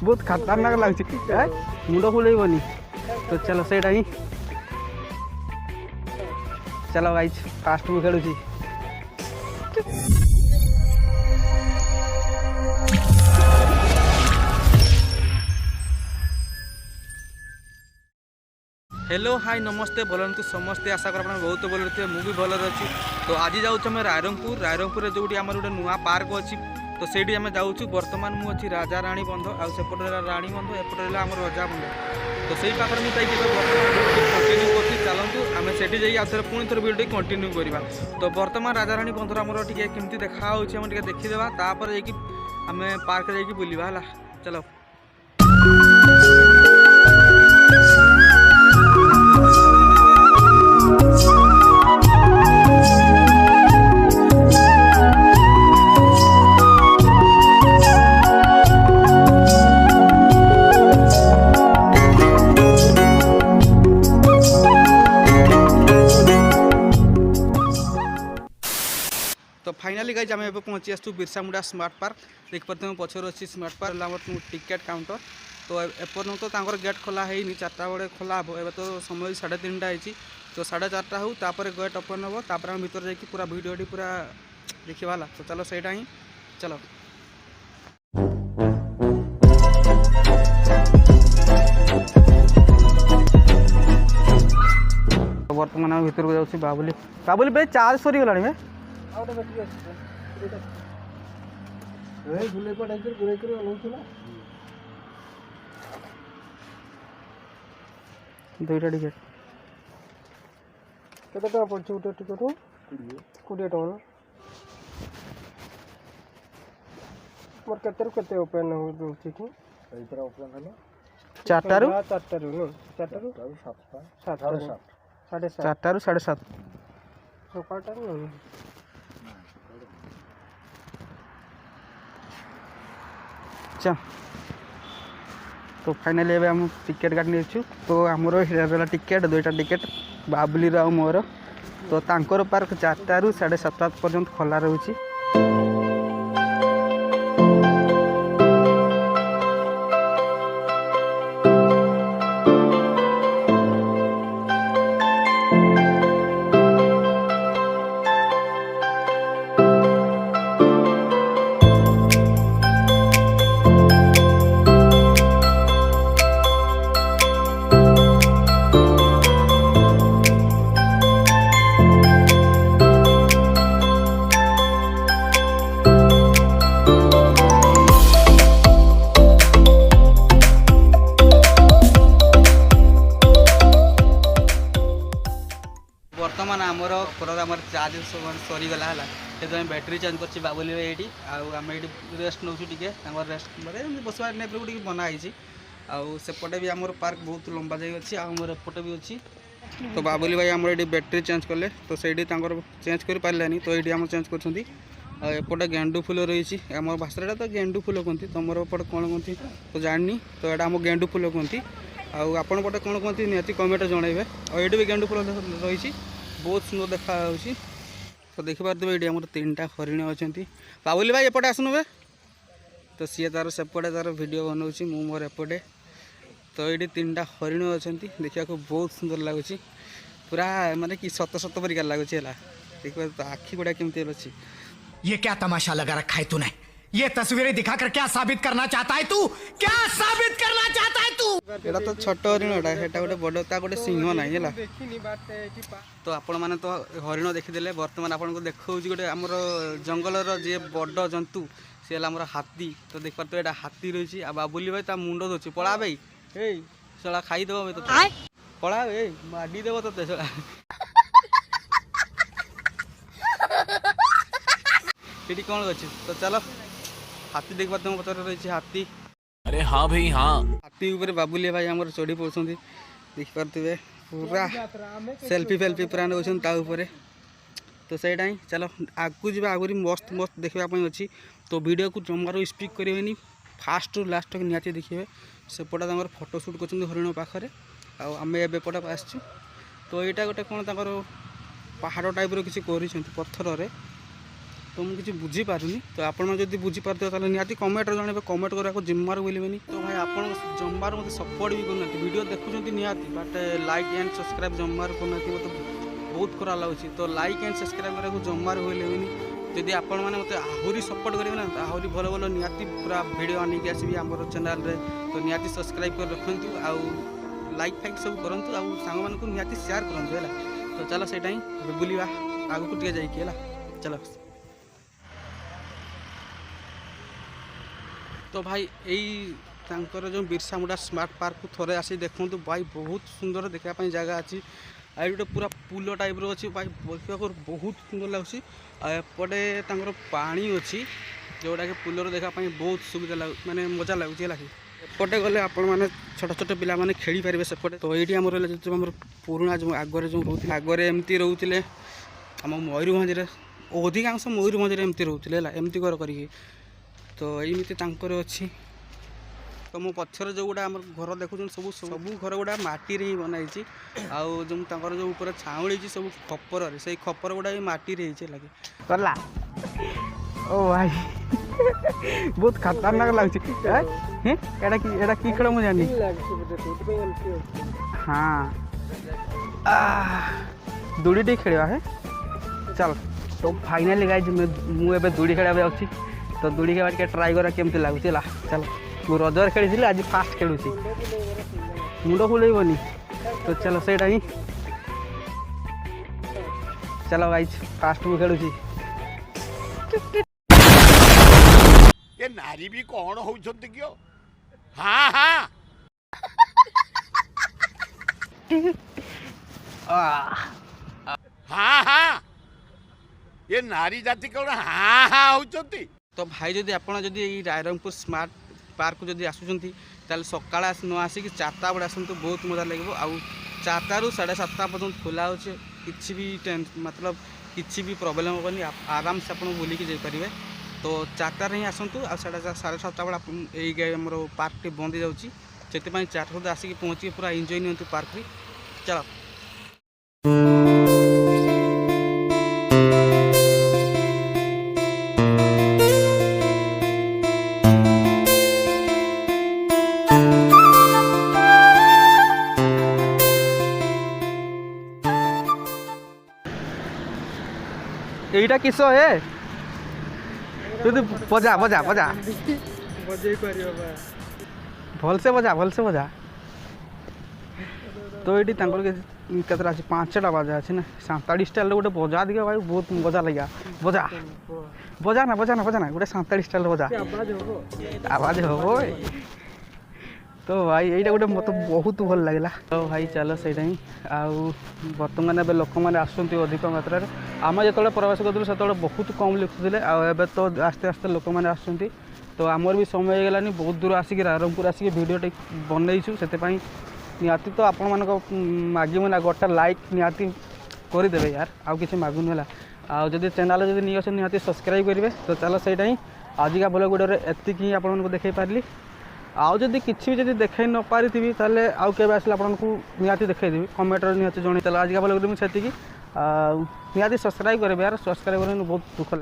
बहुत खतरनाक लगे मुंड खुलेबनी तो चलो सहीटा ही चलो गाइज फास्ट मु खेलुची हेलो हाय नमस्ते भलंतु समस्ते आशा कर बहुत भल थे मुझे भल अच्छी तो आज जाऊँ रायरंगपुर जो आम गोटे नुआ पार्क अच्छी तो सही आम जाऊँ बर्तमान मुझे राजा राणी बंध आउट राणी बंध एपटे आम रजा बंध तो सही पाखे मुझे कंटिन्यू कर चलतु आम से आउे पुणी थोड़ा भिडियो कंटिन्यू करवा तो बर्तमान राजा राणी बंधर आमर टे केमती देखा देखीदेवा तापर आम पार्क जाकि बुलवा है चलो तो फाइनाली गाइज आम एवं पहुँची आसू बिरसा मुंडा स्मार्ट पार्क देख पाते हैं पचर अच्छी स्मार्ट पार्क आम टिकेट काउंटर तो एपर्यंत तो गेट खोला है 4टा बड़े खोला हे एवं तो समय 3:30 होती तो 4:30 हो तापर गेट ओपन हम तापर हम भीतर जाकि पूरा वीडियो पूरा देखा तो चलो सहीटा ही चलो बर्तमान आम भर को जाऊँ बाबुली बाबुली भाई चार्ज सरी गला भाई दुईटा टिकेट केते टका पड़छ गोटे टिकेट 20 टका मोर केते रु केते ओपन हो दोछि कि एतरा ओपन हलो 4टा रु 7टा रु 7:30 सकाळटा रु अच्छा तो फाइनली एवं हम टिकेट काटने तो आमर टिकेट 2टा टिकेट बाबुली आउ मोर तो तांकर पार्क 4टा रु 7:30 पर्यंत खोला रोची बर्तमान आमर आमर चार्ज सरीगला है से बैटेरी चेंज कर बाबुली ये आम ये रेस्ट नौ टे रेस्ट बसवा टाइप टे बनाई आउपटे भी आमर पार्क बहुत लंबा जाए अच्छी आमर एपटे भी अच्छी तो बाबुली भाई आमर ये बैटेरी चेंज कले तो सही चेंज कर पारानी तो ये आम चेंज करपटे गेंडू फूल रही आम भाषा तो गेंडू फूल कहती तुम एपटे कौन कहती तो जानी तो यहाँ आम गेंडू फूल कहती आपन पटे कौन कहती निहती कमेंट जनइबे और ये भी गेंडू फूल रही बहुत सुंदर देखा तो देखिपे ये आम 3टा हरिण अच्छा बाबुली भाई एपटे आसनु बे तो सी तार सेपटे तार वीडियो बनाऊँ मु मोर एपटे तो ये 3टा हरिण अच्छा देखा बहुत सुंदर लगुच पूरा माने कि सत सत परिकार लगुच देखिए तो आखि गुड़ा केमती अच्छी ये क्या तमाशा लगा रखा है तूने ये तस्वीरें दिखाकर क्या साबित करना चाहता है तू क्या साबित करना चाहता है तू एटा तो छोट हरिणटा सेटा गोटे बड़ गोटे सिंह ना है तो आपण मैंने तो हरिण देखीदे बर्तमान आपको देखा गोटे आमर जंगलर जी बड़ जंतु सी है आमर हाथी तो देख पारे यहाँ हाथी रही बाबुली भाई मुंड धोची पड़ा भाई चला खाईदेव तो पड़ा माड़देव तो चला ये कौन अच्छे तो चलो हाथी देख पाते पचार रही हाथी अरे हाँ भाई हाँ हाथी ऊपर बाबुली भाई आम चढ़ी पड़े देख पारे पूरा सेल्फी फेल्फी पूरा नौपर तो सहीटा ही चलो आगू जी आगुरी मस्त मस्त देखापी अच्छी तो वीडियो को जमार स्पिक करेंगे फास्ट रु लास्ट तक निहाती देखिए सेपटा फोटो सुट कर हरिण पाखे आम एपटा आसचु तो यहाँ गोटे कौन पहाड़ टाइप किसी कर पत्थर तो मुझे किसी बुझीपारूनी तो आपड़ी बुझीपारे तो निहाती कमेंट जनइबे कमेंट करने जमार बोलेनि तो भाई आप जमार मत सपोर्ट भी करना वीडियो देखुं निहाती बट लाइक एंड सब्सक्राइब जमार करना मत बहुत खराब लगुच तो लाइक एंड सब्सक्राइब करने जमार बोलेनि जदि आपण मैंने मत आहरी सपोर्ट करेंगे ना तो आहरी भल भल निहाती पूरा वीडियो आनिक आसबि आम चैनल रे तो निहाती सब्सक्राइब कर रखु आउ लाइक फाइक सब करूँ आउ सांग मानक निहाती शेयर करूँ है तो चलो से बुलवा आग को टे जाइए चलो तो भाई यही जो बिरसा मुंडा स्मार्ट पार्क को थोड़े आसी देखूँ भाई बहुत सुंदर देखापी जगह अच्छी आई गोटे पूरा पुल टाइप रो अच्छी भाई देखा बहुत सुंदर लगुच एपटे पानी अच्छी जोटा कि पुलर देखापी बहुत सुविधा माने मजा लगुच है एपटे गले आपण मैंने छोट छोट पिला माने खेली पारे सेपटे तो ये आम पुराणा जो आगे जो रोते आगे एमती रोते आम मयूरभंज अधिकांश मयूरभंज एमती रोते एमती कर तो यमती अच्छी तो मो पक्षर जो गुड़ा घर देखुन सब सब घर गुड़ा माटी ही बनाई आउ जो जो ऊपर छाउली सब खपर से खपर गुड़ा माटी लगे करला ओ भाई बहुत खतरनाक लगे की खेल मुझे जानी हाँ दूड़ी टे खेल है चल तो फाइनाली गाइज मुझे दूड़ी खेल अच्छी तो दूड़ी खेल के ट्राए करा केमती लगुच चल मुझे रजर खेली आज फास्ट खेलुँ मुंड खुलेबनी तो चलो से ही चलो गाइज फास्ट मुझे खेलुँ ये नारी भी कौन हो क्यों हाँ हाँ हाँ हाँ ये नारी जाति कौन हाँ हाँ होती तो भाई जदि आपड़ जदि रायरंगपुर स्मार्ट पार्क जदि आसुँच सका न आसिक 4टा बड़े आसतु बहुत मजा लगे आउ 4टा रू 7:30 पर्यटन खोला हो कि भी मतलब किसी भी प्रोब्लेम हेनी आराम से आप बुलिकी जाइपारे तो 4टार ही आसतु आ 7:30 बड़े यही पार्क टी बंद हो जाऊँगी से 4 आसिक पहुँची पूरा एंजॉय नि पार्क रे चलो यहीटा किस है तू बजा बजा बजा भल से बजा तो ये केतरा 5टा बाजा अच्छे ना सांताड़ी स्टाइल गोटे बजा दिखे भाई बहुत मजा लगे बजा बजा ना गोटे सांताड़ी स्टाइल बजा आवाज हो तो भाई यहीटा गोटे मत बहुत भल लगे तो भाई चलो से बर्तमान ए लोक मैंने आसुँच अधिक मात्रा आम जो प्रवेश करूँ से बहुत कम लिखुले आए तो आस्ते आस्ते लोक मैंने आसुँच तो आमर भी समय होगलानी बहुत दूर आसिक रायरंगपुर आसिक भिडियोटे बनईचु से निहाती तो आपण मान मागिबू ना गोटे लाइक निहाती करदे यार आउ कि मागुन है आदि चैनल जब नहीं अच्छे निहाती सब्सक्राइब करेंगे तो चलो से आजिका भल वीडियो एतिक ही आपको देखई पारि आउ जदि किसी भी देखई न पारि ताले आउ केबे आसले आपको निहाती देखईदेवी कमेंट निहाती जन चलो आजिका भल वीडियो मुझे निहाती सब्सक्राइब करेंगे यार सब्सक्राइब करने बहुत दुख